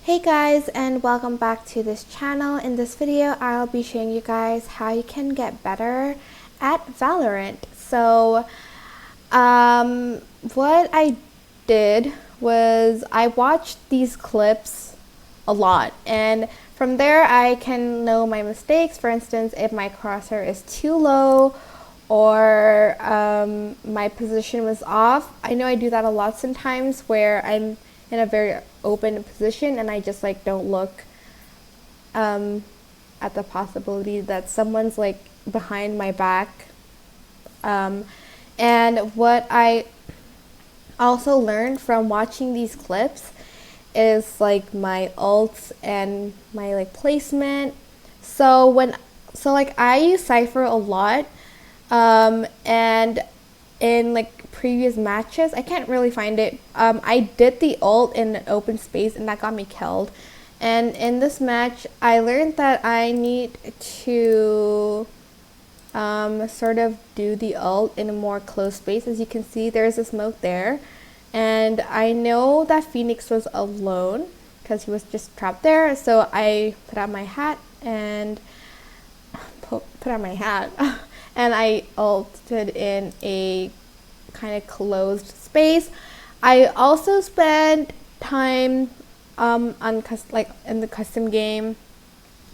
Hey guys, and welcome back to this channel. In this video, I'll be showing you guys how you can get better at Valorant. What I did was I watched these clips a lot, and from there I can know my mistakes. For instance, if my crosshair is too low or my position was off. I know I do that a lot sometimes where I'm in a very open position and I just like don't look at the possibility that someone's like behind my back. And what I also learned from watching these clips is like my ults and my like placement. So I use Cypher a lot, and in like previous matches, I can't really find it. I did the ult in an open space and that got me killed. And in this match, I learned that I need to sort of do the ult in a more close space. As you can see, there's a smoke there. And I know that Phoenix was alone because he was just trapped there. So I put on my hat and and I ulted in a kind of closed space. I also spent time in the custom game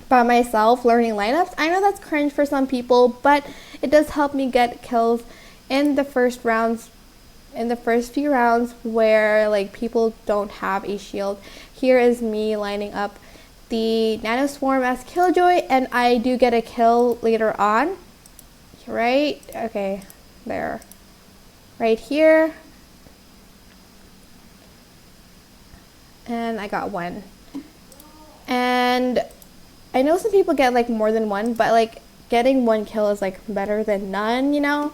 by myself learning lineups. I know that's cringe for some people, but it does help me get kills in the first few rounds where like people don't have a shield. Here is me lining up the Nano Swarm as Killjoy, and I do get a kill later on. Right? Okay, there. Right here. And I got one. And I know some people get like more than one, but like getting one kill is like better than none, you know?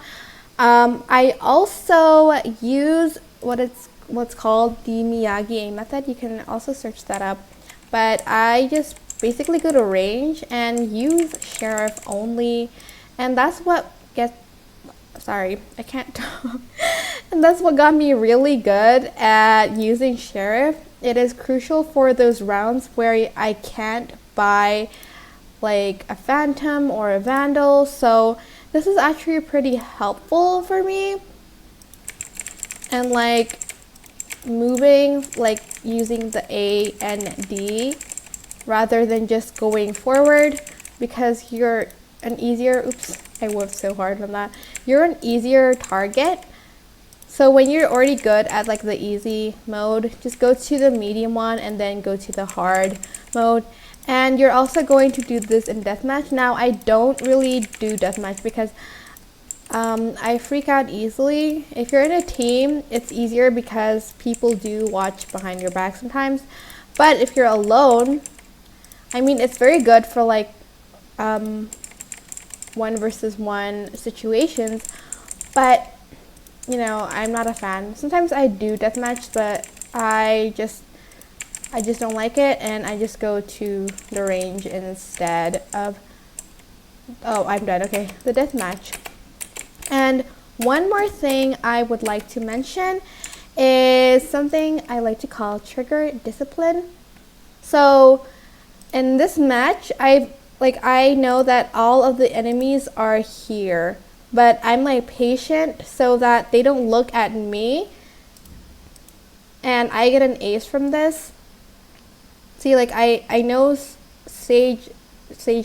I also use what's called the Miyagi aim method. You can also search that up. But I just basically go to range and use Sheriff only. And that's what I can't talk. And that's what got me really good at using Sheriff. It is crucial for those rounds where I can't buy like a Phantom or a Vandal. So this is actually pretty helpful for me. And like moving, like using the A and D rather than just going forward, because you're an easier, oops, I worked so hard on that. You're an easier target. So when you're already good at like the easy mode, just go to the medium one and then go to the hard mode. And you're also going to do this in deathmatch. Now I don't really do deathmatch because I freak out easily. If you're in a team, it's easier because people do watch behind your back sometimes. But if you're alone, I mean, it's very good for like 1v1 situations, but you know, I'm not a fan. Sometimes I do deathmatch, but I just don't like it, and I just go to the range instead of, oh, I'm dead, okay, the deathmatch. And one more thing I would like to mention is something I like to call trigger discipline. So in this match, I know that all of the enemies are here, but I'm like patient so that they don't look at me, and I get an ace from this. See, like I know Sage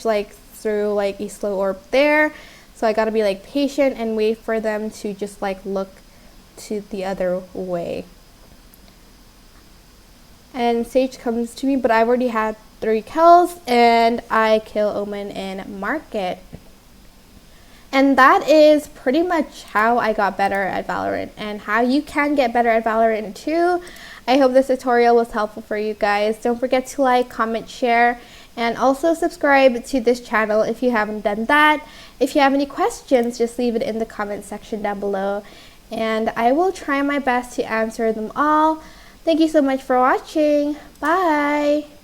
like threw like a slow orb there, so I gotta be like patient and wait for them to just like look to the other way. And Sage comes to me, but I've already had 3 kills, and I kill Omen in Market. And that is pretty much how I got better at Valorant, and how you can get better at Valorant too. I hope this tutorial was helpful for you guys. Don't forget to like, comment, share, and also subscribe to this channel if you haven't done that. If you have any questions, just leave it in the comment section down below, and I will try my best to answer them all. Thank you so much for watching. Bye!